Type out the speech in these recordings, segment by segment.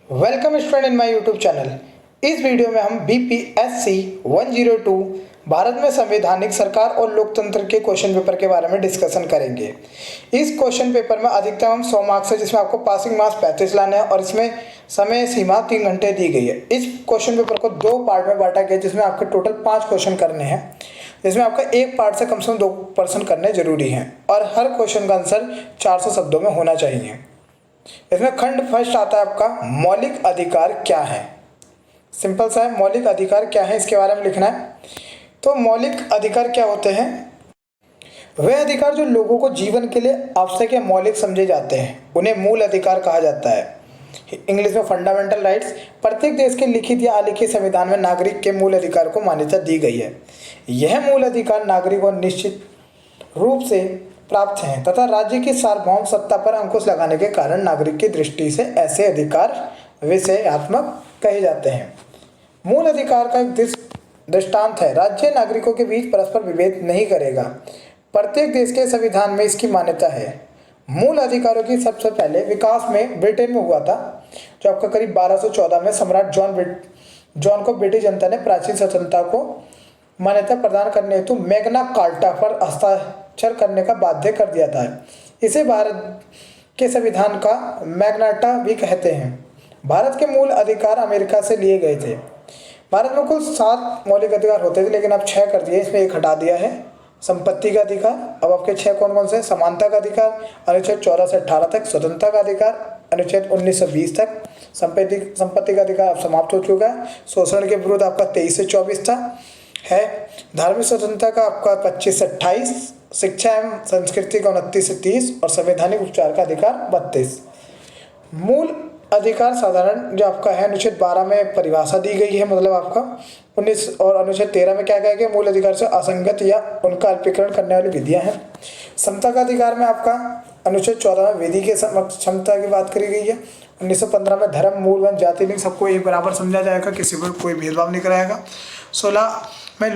Welcome student in my YouTube channel. इस video में हम बीपीएससी 102 भारत में संवैधानिक सरकार और लोकतंत्र के क्वेश्चन पेपर के बारे में डिस्कशन करेंगे। इस क्वेश्चन पेपर में अधिकतम हम 100 मार्क्स है, जिसमें आपको पासिंग मार्क्स 35 लाने हैं और इसमें समय सीमा 3 घंटे दी गई है। इस क्वेश्चन पेपर को 2 पार्ट में बांटा गया, जिसमें आपके टोटल 5 क्वेश्चन करने हैं, जिसमें आपका एक पार्ट से कम 2% करने जरूरी हैं और हर क्वेश्चन का आंसर 400 शब्दों में होना चाहिए। इसमें खंड फर्स्ट आता है आपका मौलिक अधिकार क्या है। सिंपल सा है, मौलिक अधिकार क्या है इसके बारे में लिखना है। तो मौलिक अधिकार क्या होते हैं? वे अधिकार जो लोगों को जीवन के लिए आवश्यक या मौलिक समझे जाते हैं उन्हें मूल अधिकार कहा जाता है। इंग्लिश में फंडामेंटल राइट्स। प्रत्येक देश के लिखित या अलिखित संविधान में नागरिक के मूल अधिकार को मान्यता दी गई है। यह मूल अधिकार नागरिक और निश्चित रूप से प्राप्त हैं तथा राज्य की सार्वभौम सत्ता पर अंकुश लगाने के कारण नागरिक की दृष्टि से ऐसे अधिकार विषयात्मक कहे जाते हैं। मूल अधिकार का एक दृष्टांत है, राज्य नागरिकों के बीच परस्पर विभेद नहीं करेगा। प्रत्येक देश के संविधान में इसकी मान्यता है। मूल अधिकारों की सबसे पहले विकास में ब्रिटेन में हुआ था, जो आपका करीब 1214 में सम्राट जॉन को ब्रिटिश जनता ने प्राचीन स्वतंत्रता को मान्यता प्रदान करने हेतु मैग्ना कार्टा पर हस्ताक्षर करने का बाध्य कर दिया था। इसे भारत के संविधान का मैग्नाटा भी कहते हैं। भारत के मूल अधिकार अमेरिका से लिए गए थे। भारत में कुल 7 मौलिक अधिकार होते थे, लेकिन अब 6 कर दिए, इसमें एक हटा दिया है। संपत्ति का अधिकार। अब आपके 6 कौन कौन से? समानता का अधिकार अनुच्छेद 14 से 18 तक, स्वतंत्रता का अधिकार अनुच्छेद 19 से 20 तक, संपत्ति का अधिकार अब समाप्त हो चुका है। शोषण के विरुद्ध आपका 23 से 24 था है। धार्मिक स्वतंत्रता का आपका 25 से 28, शिक्षा एवं संस्कृति का 29 से 30 और संवैधानिक उपचार का अधिकार 32। मूल अधिकार साधारण जो आपका है अनुच्छेद 12 में परिभाषा दी गई है, मतलब आपका 19 और अनुच्छेद 13 में क्या कहा गया? मूल अधिकार से असंगत या उनका अल्पीकरण करने वाली विधियां हैं। समता का अधिकार में आपका अनुच्छेद 14 में विधि के क्षमता की बात करी गई है। 1915 में धर्म, मूल वंश, जाति लिंग सबको एक बराबर समझा जाएगा, किसी पर कोई भेदभाव नहीं कराएगा। 16 में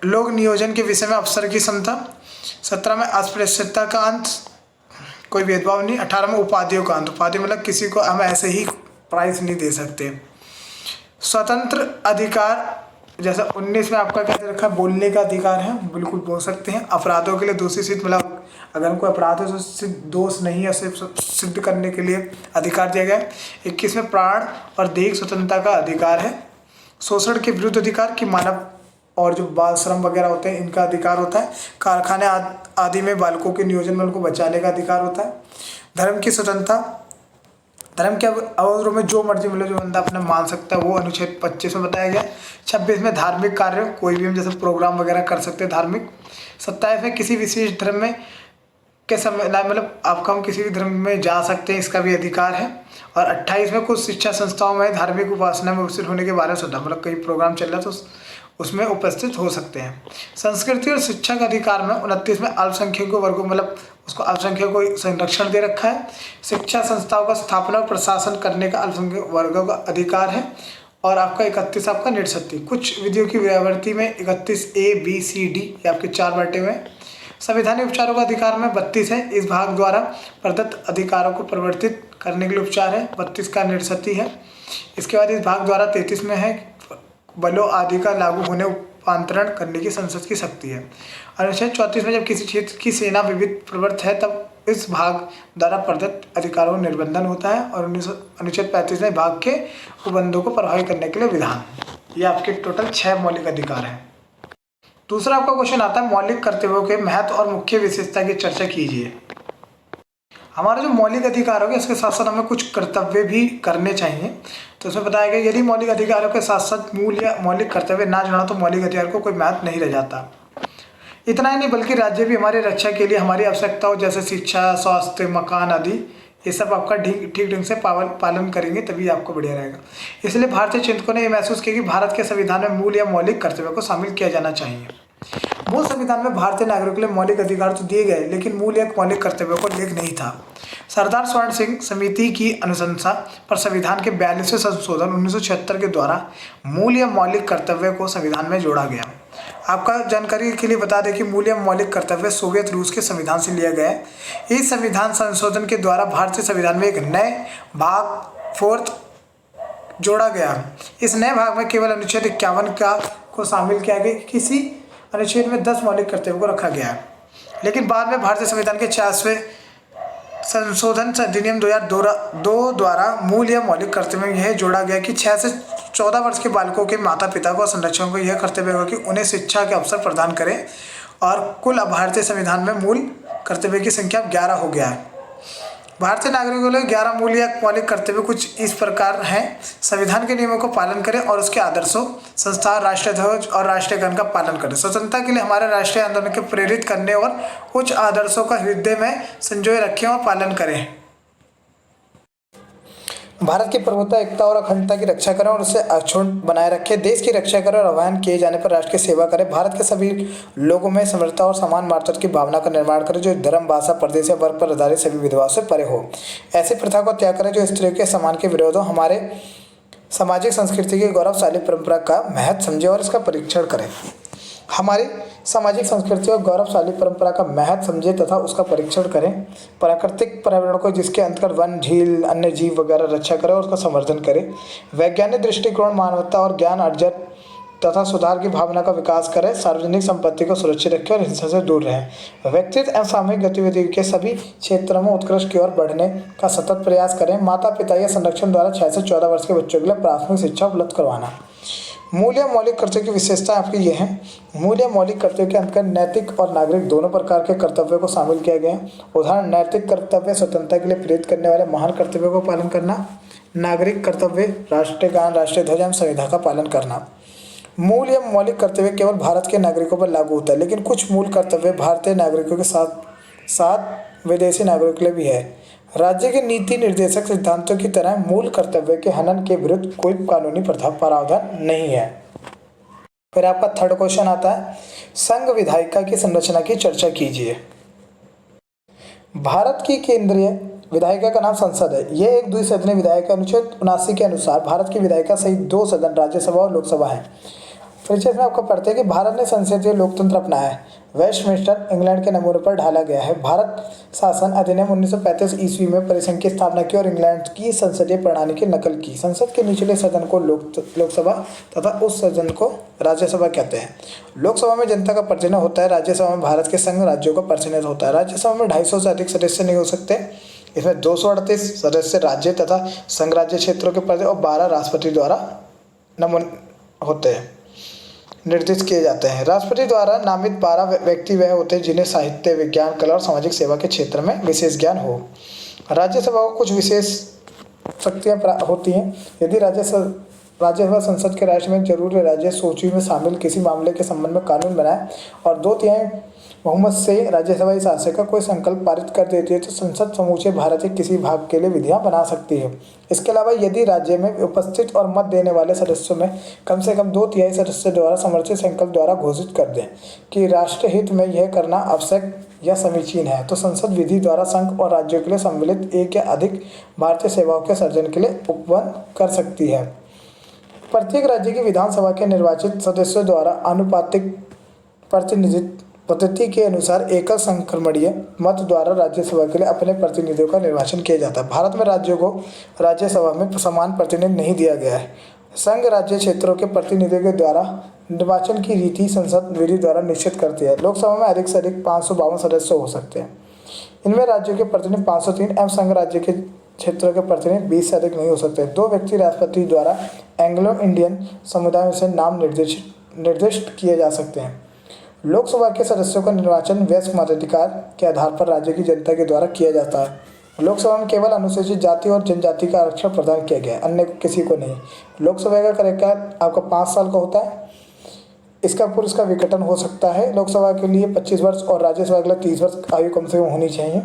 लोक नियोजन के विषय में अफसर की क्षमता। 17 में अस्पृश्यता का अंत, कोई भेदभाव नहीं। 18 में उपाधियों का अंत, उपाधि मतलब किसी को हम ऐसे ही प्राइज नहीं दे सकते। स्वतंत्र अधिकार जैसा 19 में आपका क्या रखा है? बोलने का अधिकार है, बिल्कुल बोल सकते हैं। अपराधों के लिए दोषी सिद्ध, मतलब अगर कोई अपराध है तो दोष नहीं है, सिर्फ सिद्ध करने के लिए अधिकार दिया गया है। 21 में प्राण और दैहिक स्वतंत्रता का अधिकार है। शोषण के विरुद्ध अधिकार की मानव और जो बाल श्रम वगैरह होते हैं इनका अधिकार होता है। कारखाने आदि में बालकों के नियोजन में उनको बचाने का अधिकार होता है। धर्म की स्वतंत्रता, धर्म के अवसरों में जो मर्जी मतलब जो बंदा अपना मान सकता है वो अनुच्छेद 25 में बताया गया। 26 में धार्मिक कार्य, कोई भी हम जैसे प्रोग्राम वगैरह कर सकते हैं धार्मिक। 27 में किसी विशेष धर्म में के समय मतलब आपका हम किसी भी धर्म में जा सकते हैं, इसका भी अधिकार है। और 28 में कुछ शिक्षा संस्थाओं में धार्मिक उपासना में उपस्थित होने के बारे में सुधा, मतलब कई प्रोग्राम चल रहा है तो उसमें उपस्थित हो सकते हैं। संस्कृति और शिक्षा के अधिकार में 29 में अल्पसंख्यकों वर्गों मतलब उसको अल्पसंख्यकों को संरक्षण दे रखा है। शिक्षा संस्थाओं का स्थापना और प्रशासन करने का अल्पसंख्यक वर्गों का अधिकार है। और आपका 31 आपका निरसती, कुछ विधियों की व्यावृत्ति में 31 A, B, C, D ये आपके 4 बांटे हुए हैं। संवैधानिक उपचारों का अधिकार में 32 है, इस भाग द्वारा प्रदत्त अधिकारों को परिवर्तित करने के लिए उपचार है। 32 का निरसती है। इसके बाद इस भाग द्वारा 33 में है बलों आदि का लागू होने रूपांतरण करने की संसद की शक्ति है। अनुच्छेद 34 में जब किसी क्षेत्र की सेना विविध प्रवृत्त है तब इस भाग द्वारा प्रदत्त अधिकारों का निर्बंधन होता है। और अनुच्छेद 35 में भाग के उपबंधों को प्रभावी करने के लिए विधान। ये आपके टोटल 6 मौलिक अधिकार हैं। दूसरा आपका क्वेश्चन आता है मौलिक कर्तव्यों के महत्व और मुख्य विशेषता की चर्चा कीजिए। हमारा जो मौलिक अधिकार होगा इसके साथ साथ हमें कुछ कर्तव्य भी करने चाहिए। तो उसमें बताया गया यदि मौलिक अधिकारों के साथ साथ मूल या मौलिक कर्तव्य ना जुड़ा तो मौलिक अधिकार को कोई महत्व नहीं रह जाता। इतना ही नहीं बल्कि राज्य भी हमारी रक्षा के लिए हमारी आवश्यकताओं जैसे शिक्षा, स्वास्थ्य, मकान आदि ये सब आपका ठीक ढंग से पालन करेंगे तभी आपको बढ़िया रहेगा। इसलिए भारतीय चिंतकों ने यह महसूस किया कि भारत के संविधान में मूल या मौलिक कर्तव्यों को शामिल किया जाना चाहिए। मूल संविधान में भारतीय नागरिकों के लिए मौलिक अधिकार तो दिए गए, लेकिन मूल या मौलिक कर्तव्यों को उल्लेख नहीं था। सरदार स्वर्ण सिंह समिति की अनुशंसा पर संविधान के 42वें संशोधन 1976 के द्वारा मूल या मौलिक कर्तव्य को संविधान में जोड़ा गया। आपका जानकारी के लिए बता दें कि मूल या मौलिक कर्तव्य सोवियत रूस के संविधान से लिया गया है। इस संविधान संशोधन के द्वारा भारतीय संविधान में एक नए भाग 4th जोड़ा गया। इस नए भाग में केवल अनुच्छेद 51 का को शामिल किया गया। किसी अनुच्छेद में 10 मौलिक कर्तव्यों को रखा गया है। लेकिन बाद में भारतीय संविधान के 50वें संशोधन अधिनियम 2002 द्वारा मूल या मौलिक कर्तव्य में यह जोड़ा गया कि 6 से 14 वर्ष के बालकों के माता पिता को संरक्षकों को यह कर्तव्य होगा कि उन्हें शिक्षा के अवसर प्रदान करें। और कुल अब भारतीय संविधान में मूल कर्तव्य की संख्या 11 हो गया है। भारतीय नागरिकों के लिए 11 मूल या मौलिक कर्तव्य कुछ इस प्रकार हैं। संविधान के नियमों को पालन करें और उसके आदर्शों, संस्था, राष्ट्रीय ध्वज और राष्ट्रीय गान का पालन करें। स्वतंत्रता के लिए हमारे राष्ट्रीय आंदोलन के प्रेरित करने और उच्च आदर्शों का हृदय में संजोए रखें और पालन करें। भारत की प्रभुत्ता, एकता और अखंडता की रक्षा करें और उसे अक्षुण्ण बनाए रखें। देश की रक्षा करें और आह्वान किए जाने पर राष्ट्र की सेवा करें। भारत के सभी लोगों में समरसता और समान मातृत्व की भावना का निर्माण करें जो धर्म, भाषा, प्रदेश या वर्ग पर आधारित सभी भेदभाव से परे हो। ऐसी प्रथा को त्याग करें जो स्त्रियों के सम्मान के विरोध हो। हमारे सामाजिक संस्कृति की गौरवशाली परंपरा का महत्व समझें और इसका परीक्षण करें। हमारी सामाजिक संस्कृति और गौरवशाली परंपरा का महत्व समझें तथा उसका परीक्षण करें। प्राकृतिक पर्यावरण को, जिसके अंतर्गत वन, झील, अन्य जीव वगैरह रक्षा करें और उसका संवर्धन करें। वैज्ञानिक दृष्टिकोण, मानवता और ज्ञान अर्जन तथा सुधार की भावना का विकास करें। सार्वजनिक संपत्ति को सुरक्षित रखें और हिंसा से दूर रहें। व्यक्तिगत एवं सामूहिक गतिविधियों के सभी क्षेत्रों में उत्कृष्ट की ओर बढ़ने का सतत प्रयास करें। माता पिता या संरक्षण द्वारा 6 से 14 वर्ष के बच्चों के लिए प्राथमिक शिक्षा उपलब्ध करवाना। मूल या मौलिक कर्तव्य की विशेषता आपकी यह है। मूल या मौलिक कर्तव्य के अंतर्गत नैतिक और नागरिक दोनों प्रकार के कर्तव्यों को शामिल किया गया है। उदाहरण, नैतिक कर्तव्य स्वतंत्रता के लिए प्रेरित करने वाले महान कर्तव्यों को पालन करना। नागरिक कर्तव्य राष्ट्रीय गान, राष्ट्रीय ध्वज एवं संविधान का पालन करना। मूल या मौलिक कर्तव्य केवल भारत के नागरिकों पर लागू होता है, लेकिन कुछ मूल कर्तव्य भारतीय नागरिकों के साथ साथ विदेशी नागरिकों के लिए भी है। राज्य के नीति निर्देशक सिद्धांतों की तरह मूल कर्तव्य के हनन के विरुद्ध कोई कानूनी प्रावधान नहीं है। फिर आपका थर्ड क्वेश्चन आता है, संघ विधायिका की संरचना की चर्चा कीजिए। भारत की केंद्रीय विधायिका का नाम संसद है। यह एक द्विसदनीय विधायिका अनुच्छेद 79 के अनुसार भारत की विधायिका सहित 2 सदन, राज्यसभा और लोकसभा है। परिचय में आपको पढ़ते हैं कि भारत ने संसदीय लोकतंत्र अपनाया है। वेस्टमिंस्टर इंग्लैंड के नमूने पर ढाला गया है। भारत शासन अधिनियम 1935 ईस्वी में परिसंघ की स्थापना की और इंग्लैंड की संसदीय प्रणाली की नकल की। संसद के निचले सदन को लोकसभा तथा उस सदन को राज्यसभा कहते हैं। लोकसभा में जनता का प्रतिनिधित्व होता है। राज्यसभा में भारत के संघ राज्यों का प्रतिनिधित्व होता है। राज्यसभा में 250 से अधिक सदस्य नहीं हो सकते। इसमें 238 सदस्य राज्य तथा संघ राज्य क्षेत्रों के प्रतिनिधि और 12 राष्ट्रपति द्वारा होते हैं, निर्दिष्ट किए जाते हैं। राष्ट्रपति द्वारा नामित 12 व्यक्ति वह होते हैं जिन्हें साहित्य, विज्ञान, कला और सामाजिक सेवा के क्षेत्र में विशेष ज्ञान हो। राज्यसभा को कुछ विशेष शक्तियाँ होती हैं। यदि राज्यसभा संसद के राष्ट्र में जरूरी राज्य सूची में शामिल किसी मामले के संबंध में कानून बनाए और 2/3 बहुमत से राज्यसभा शासन का कोई संकल्प पारित कर देती है तो संसद समूचे भारत के किसी भाग के लिए विधियां बना सकती है। इसके अलावा यदि राज्य में उपस्थित और मत देने वाले सदस्यों में कम से कम 2/3 सदस्य द्वारा समर्थित संकल्प द्वारा घोषित कर दें कि राष्ट्र हित में यह करना आवश्यक या समीचीन है, तो संसद विधि द्वारा संघ और राज्यों के लिए सम्मिलित एक या अधिक भारतीय सेवाओं के सर्जन के लिए उपवन कर सकती है। प्रत्येक राज्य की विधानसभा के निर्वाचित सदस्यों द्वारा आनुपातिक प्रतिनिधित्व पद्धति के अनुसार एकल संक्रमणीय मत द्वारा राज्यसभा के लिए अपने प्रतिनिधियों का निर्वाचन किया जाता है। भारत में राज्यों को राज्यसभा में समान प्रतिनिधि नहीं दिया गया है। संघ राज्य क्षेत्रों के प्रतिनिधियों के द्वारा निर्वाचन की रीति संसद विधि द्वारा निश्चित करती है। लोकसभा में अधिक से अधिक 552 सदस्य हो सकते हैं। इनमें राज्यों के प्रतिनिधि 503 एवं संघ राज्य के क्षेत्रों के प्रतिनिधि 20 से अधिक नहीं हो सकते। 2 व्यक्ति राष्ट्रपति द्वारा एंग्लो इंडियन समुदाय से नाम निर्दिष्ट किए जा सकते हैं। लोकसभा के सदस्यों का निर्वाचन वयस्क मताधिकार के आधार पर राज्य की जनता के द्वारा किया जाता है। लोकसभा में केवल अनुसूचित जाति और जनजाति का आरक्षण प्रदान किया गया है, अन्य किसी को नहीं। लोकसभा का कार्यकाल आपका 5 साल का होता है। इसका पुरुष का विघटन हो सकता है। लोकसभा के लिए 25 वर्ष और राज्यसभा के लिए 30 वर्ष आयु कम से कम होनी चाहिए।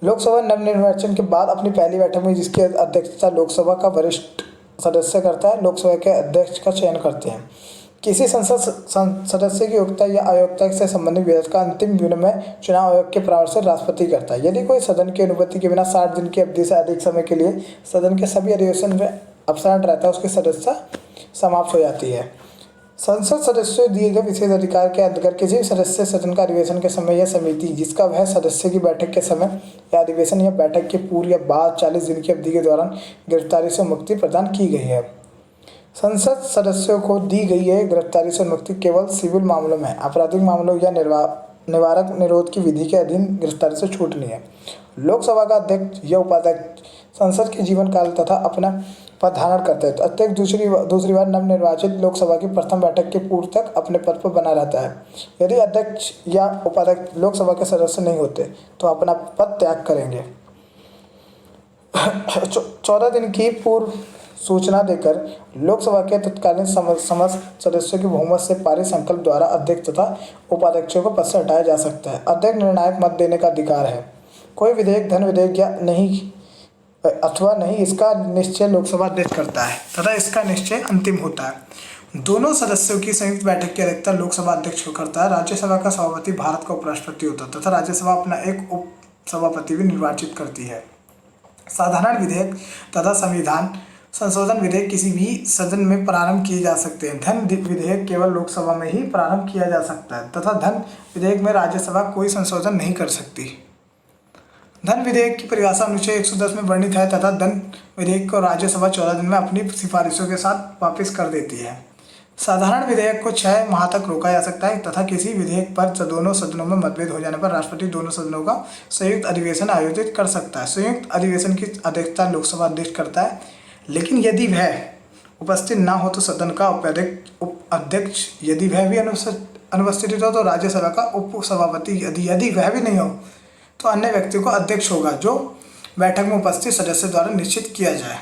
लोकसभा नवनिर्वाचन के बाद अपनी पहली बैठक में जिसकी अध्यक्षता लोकसभा का वरिष्ठ सदस्य करता है, लोकसभा के अध्यक्ष का चयन करते हैं। किसी संसद सदस्य की योग्यता या अयोग्यता से संबंधित विधेयक का अंतिम निर्णय चुनाव आयोग के परामर्श से राष्ट्रपति करता है। यदि कोई सदन की अनुमति के बिना 60 दिन की अवधि से अधिक समय के लिए सदन के सभी अधिवेशन में अपसारण रहता है, उसकी सदस्यता समाप्त हो जाती है। संसद सदस्यों को दिए गए विशेष अधिकार के अंतर्गत किसी भी सदस्य सदन का अधिवेशन के समय या समिति जिसका वह सदस्य की बैठक के समय या अधिवेशन या बैठक के पूर्व या बाद 40 दिन की अवधि के दौरान गिरफ्तारी से मुक्ति प्रदान की गई है। संसद सदस्यों को दी गई है गिरफ्तारी से मुक्ति केवल सिविल मामलों में, आपराधिक मामलों या निवारक निरोध की विधि के अधीन गिरफ्तारी से छूटनी है। लोकसभा का अध्यक्ष या उपाध्यक्ष संसद के जीवन काल तथा अपना पद धारण करते हैं। अध्यक्ष दूसरी बार नवनिर्वाचित लोकसभा की प्रथम बैठक के पूर्व तक अपने पद पर बना रहता है। यदि अध्यक्ष या उपाध्यक्ष लोकसभा के सदस्य नहीं होते तो अपना पद त्याग करेंगे। 14 दिन की पूर्व सूचना देकर लोकसभा के तत्कालीन समस्त सदस्यों की बहुमत से पारित संकल्प द्वारा अध्यक्ष तथा उपाध्यक्षों को पद से हटाया जा सकता है। अध्यक्ष निर्णायक मत देने का अधिकार है। कोई विधेयक धन विधेयक या नहीं अथवा नहीं, इसका निश्चय लोकसभा अध्यक्ष करता है तथा इसका निश्चय अंतिम होता है। दोनों सदस्यों की संयुक्त बैठक की अध्यक्षता लोकसभा अध्यक्ष को करता है। राज्यसभा का सभापति भारत का उपराष्ट्रपति होता है तथा राज्यसभा अपना एक उप सभापति भी निर्वाचित करती है। साधारण विधेयक तथा संविधान संशोधन विधेयक किसी भी सदन में प्रारंभ किए जा सकते हैं। धन विधेयक केवल लोकसभा में ही प्रारंभ किया जा सकता है तथा धन विधेयक में राज्यसभा कोई संशोधन नहीं कर सकती। धन विधेयक की परिभाषा अनुच्छेद 110 में वर्णित है तथा धन विधेयक को राज्यसभा 14 दिन में अपनी सिफारिशों के साथ वापस कर देती है। साधारण विधेयक को 6 माह तक रोका जा सकता है तथा किसी विधेयक पर दोनों सदनों में मतभेद हो जाने पर राष्ट्रपति दोनों सदनों का संयुक्त अधिवेशन आयोजित कर सकता है। संयुक्त अधिवेशन की अध्यक्षता लोकसभा अध्यक्ष करता है, लेकिन यदि वह उपस्थित ना हो तो सदन का उपाध्यक्ष, यदि वह भी अनुपस्थित हो तो राज्यसभा का उप सभापति, यदि वह भी नहीं हो तो अन्य व्यक्ति को अध्यक्ष होगा जो बैठक में उपस्थित सदस्य द्वारा निश्चित किया जाए।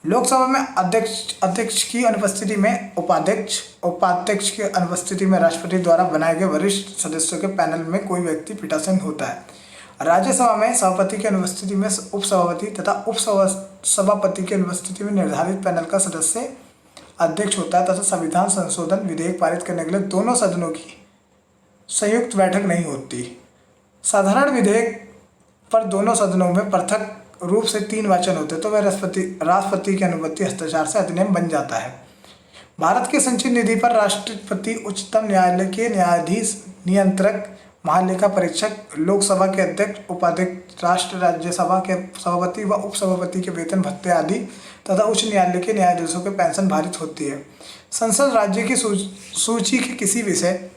लोकसभा में अध्यक्ष की अनुपस्थिति में उपाध्यक्ष की अनुपस्थिति में राष्ट्रपति द्वारा बनाए गए वरिष्ठ सदस्यों के पैनल में कोई व्यक्ति पीठासीन होता है। राज्यसभा में सभापति की अनुपस्थिति में उपसभापति तथा उपसभापति की अनुपस्थिति में निर्धारित पैनल का सदस्य अध्यक्ष होता है तथा संविधान संशोधन विधेयक पारित करने के लिए दोनों सदनों की संयुक्त बैठक नहीं होती। साधारण विधेयक पर दोनों सदनों में पृथक रूप से 3 वाचन होते तो वह राष्ट्रपति की अनुमति हस्ताक्षर से अधिनियम बन जाता है। भारत के संचित निधि पर राष्ट्रपति, उच्चतम न्यायालय के न्यायाधीश, नियंत्रक, महालेखा परीक्षक, लोकसभा के अध्यक्ष, उपाध्यक्ष, राज्यसभा के सभापति व उपसभापति के वेतन भत्ते आदि तथा उच्च न्यायालय के न्यायाधीशों के पेंशन भारित होती है। संसद राज्य की सूची के किसी विषय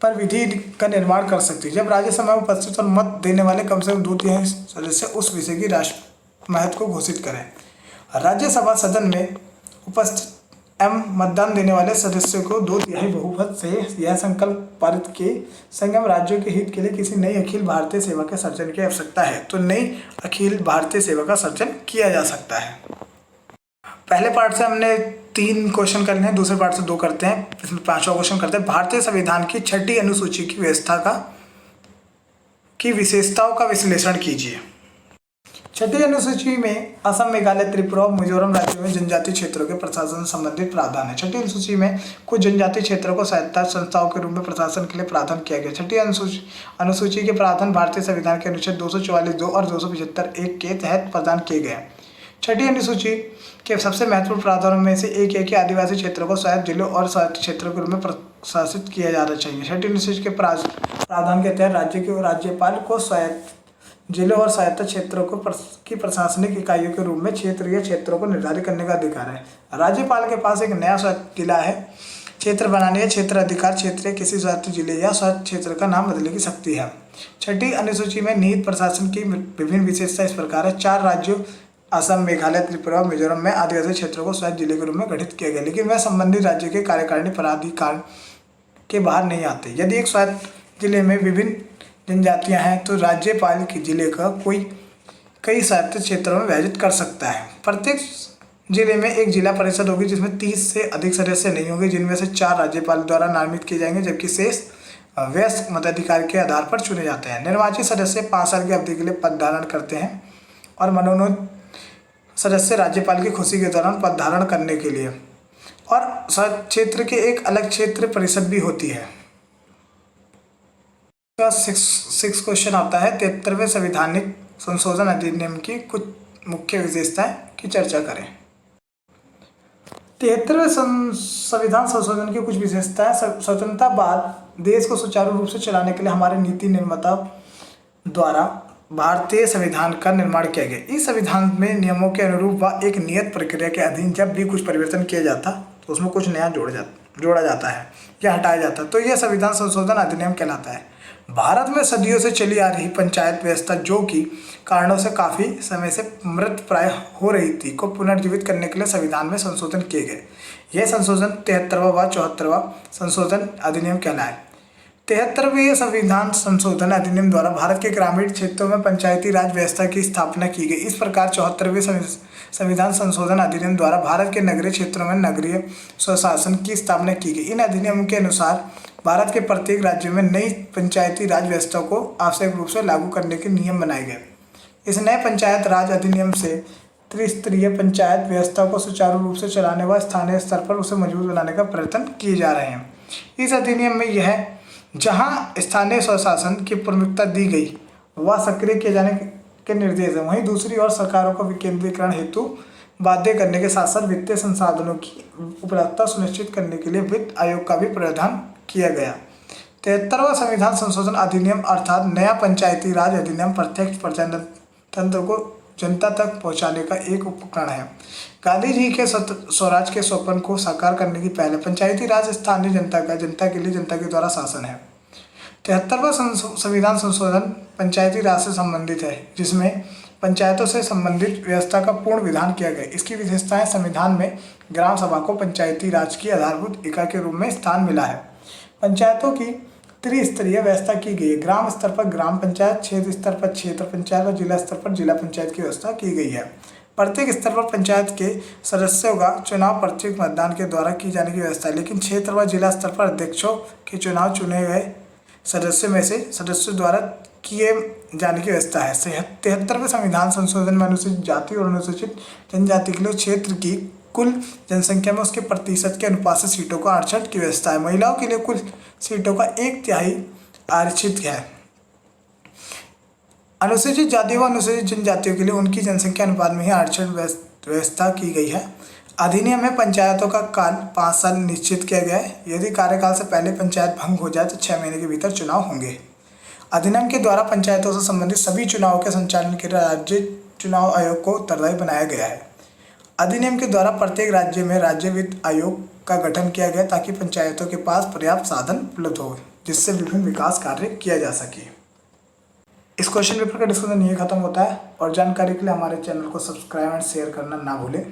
पर विधि का निर्माण कर सकती है जब राज्यसभा में उपस्थित और मत देने वाले कम से कम 2/3 सदस्य उस विषय की राष्ट्र महत्व को घोषित करें। राज्यसभा सदन में उपस्थित एवं मतदान देने वाले सदस्यों को 2/3 बहुमत से यह संकल्प पारित के संगम राज्यों के हित के लिए किसी नई अखिल भारतीय सेवा के सर्जन की आवश्यकता है तो नई अखिल भारतीय सेवा का सर्जन किया जा सकता है। पहले पार्ट से हमने 3 क्वेश्चन करने हैं, दूसरे पार्ट से 2 करते हैं, इसमें 5वां क्वेश्चन करते हैं। भारतीय संविधान की 6ठी अनुसूची की विशेषताओं का विश्लेषण कीजिए। 6ठी अनुसूची में असम, मेघालय, त्रिपुरा और मिजोरम राज्यों में जनजातीय क्षेत्रों के प्रशासन से संबंधित प्रावधान है। 6ठी अनुसूची में कुछ जनजातीय क्षेत्रों को स्वायत्त संस्थाओं के रूप में प्रशासन के लिए प्रावधान किया गया। 6ठी अनुसूची के प्रावधान भारतीय संविधान के अनुच्छेद 244(2) और 275(1) के तहत प्रदान किए गए। 6ठी अनुसूची के सबसे महत्वपूर्ण प्रावधानों में से एक है कि आदिवासी क्षेत्रों को स्वायत्त जिलों और स्वायत्त क्षेत्रों के रूप में प्रशासित किया जाना चाहिए। 6ठी अनुसूची के प्रावधान के तहत राज्य के राज्यपाल को स्वायत्त जिलों और स्वायत्त क्षेत्रों की प्रशासनिक इकाइयों के रूप में क्षेत्र या क्षेत्रों को निर्धारित करने का अधिकार है। राज्यपाल के पास एक नया स्वायत्त जिला है क्षेत्र बनाने या क्षेत्र अधिकार क्षेत्र किसी स्वायत्त जिले या स्वायत्त क्षेत्र का नाम बदलने की शक्ति है। 6ठी अनुसूची में निहित प्रशासन की विभिन्न विशेषता इस प्रकार है। 4 राज्यों असम, मेघालय, त्रिपुरा और मिजोरम में आदिवासी क्षेत्रों को स्वायत्त जिले के रूप में गठित किया गया, लेकिन वह संबंधित राज्य के कार्यकारिणी प्राधिकार के बाहर नहीं आते। यदि एक स्वायत्त जिले में विभिन्न जनजातियां हैं तो राज्यपाल के जिले का कई स्वायत्त क्षेत्रों में विभाजित कर सकता है। प्रत्येक जिले में एक जिला परिषद होगी जिसमें 30 से अधिक सदस्य नहीं होंगे, जिनमें से 4 राज्यपाल द्वारा नामित किए जाएंगे जबकि शेष वयस्क मताधिकार के आधार पर चुने जाते हैं। निर्वाचित सदस्य 5 साल की अवधि के लिए पद धारण करते हैं और मनोनीत सदस्य राज्यपाल की खुशी के दौरान पद धारण करने के लिए और क्षेत्र के एक अलग क्षेत्र परिषद भी होती है। 6 क्वेश्चन आता है। 73वें संवैधानिक संशोधन अधिनियम की कुछ मुख्य विशेषताएं की चर्चा करें। 73वें संविधान संशोधन की कुछ विशेषताएं। स्वतंत्रता बाद देश को सुचारू रूप से चलाने के लिए हमारे नीति निर्माता द्वारा भारतीय संविधान का निर्माण किया गया। इस संविधान में नियमों के अनुरूप व एक नियत प्रक्रिया के अधीन जब भी कुछ परिवर्तन किया जाता तो उसमें कुछ नया जोड़ा जाता है या हटाया जाता है तो यह संविधान संशोधन अधिनियम कहलाता है। भारत में सदियों से चली आ रही पंचायत व्यवस्था जो कि कारणों से काफ़ी समय से मृत प्राय हो रही थी को पुनर्जीवित करने के लिए संविधान में संशोधन किए गए। यह संशोधन 73वां व 74वां संशोधन अधिनियम कहलाए। 73वें संविधान संशोधन अधिनियम द्वारा भारत के ग्रामीण क्षेत्रों में पंचायती राज व्यवस्था की स्थापना की गई। इस प्रकार 74वें संविधान संशोधन अधिनियम द्वारा भारत के नगरीय क्षेत्रों में नगरीय स्वशासन की स्थापना की गई। इन अधिनियमों के अनुसार भारत के प्रत्येक राज्य में नई पंचायती राज व्यवस्था को आवश्यक रूप से लागू करने के नियम बनाए गए। इस नए पंचायत राज अधिनियम से त्रिस्तरीय पंचायत व्यवस्था को सुचारू रूप से चलाने व स्थानीय स्तर पर उसे मजबूत बनाने का प्रयत्न किए जा रहे हैं। इस अधिनियम में यह जहां स्थानीय स्वशासन की प्रमुखता दी गई व सक्रिय किए जाने के निर्देश है, वहीं दूसरी ओर सरकारों को विकेंद्रीकरण हेतु बाध्य करने के साथ साथ वित्तीय संसाधनों की उपलब्धता सुनिश्चित करने के लिए वित्त आयोग का भी प्रावधान किया गया। 73वां संविधान संशोधन अधिनियम अर्थात नया पंचायती राज अधिनियम प्रत्यक्ष प्रजातंत्र तंत्र को जनता तक पहुंचाने का एक उपकरण है। गांधी जी के स्वराज के स्वप्न को साकार करने की पहले पंचायती राज स्थानीय जनता का, जनता के लिए, जनता के द्वारा शासन है। 73वां संविधान संशोधन पंचायती राज से संबंधित है, जिसमें पंचायतों से संबंधित व्यवस्था का पूर्ण विधान किया गया। इसकी विशेषताएं संविधान में ग्राम सभा को पंचायती राज की आधारभूत इकाई के रूप में स्थान मिला है। पंचायतों की त्रिस्तरीय व्यवस्था की गई है। ग्राम स्तर पर ग्राम पंचायत, क्षेत्र स्तर पर क्षेत्र पंचायत और जिला स्तर पर जिला पंचायत की व्यवस्था की गई है। प्रत्येक स्तर पर पंचायत के सदस्यों का चुनाव प्रत्येक मतदान के द्वारा की जाने की व्यवस्था है, लेकिन क्षेत्र व जिला स्तर पर अध्यक्षों के चुनाव चुने गए सदस्यों में से सदस्यों द्वारा किए जाने की व्यवस्था है। 73वें संविधान संशोधन में अनुसूचित जाति और अनुसूचित जनजाति के लिए क्षेत्र की कुल जनसंख्या में उसके प्रतिशत के अनुपात से सीटों को आरक्षण की व्यवस्था है। महिलाओं के लिए कुल सीटों का 1/3 आरक्षित है। अनुसूचित जाति व अनुसूचित जनजातियों के लिए उनकी जनसंख्या अनुपात में ही आरक्षण व्यवस्था की गई है। अधिनियम में पंचायतों का काल 5 साल निश्चित किया गया है। यदि कार्यकाल से पहले पंचायत भंग हो जाए तो 6 महीने के भीतर चुनाव होंगे। अधिनियम के द्वारा पंचायतों से संबंधित सभी चुनावों के संचालन के लिए राज्य चुनाव आयोग को उत्तरदायी बनाया गया है। अधिनियम के द्वारा प्रत्येक राज्य में राज्य वित्त आयोग का गठन किया गया ताकि पंचायतों के पास पर्याप्त साधन उपलब्ध हो जिससे विभिन्न विकास कार्य किया जा सके। इस क्वेश्चन पेपर का डिस्कशन यही खत्म होता है और जानकारी के लिए हमारे चैनल को सब्सक्राइब एंड शेयर करना ना भूलें।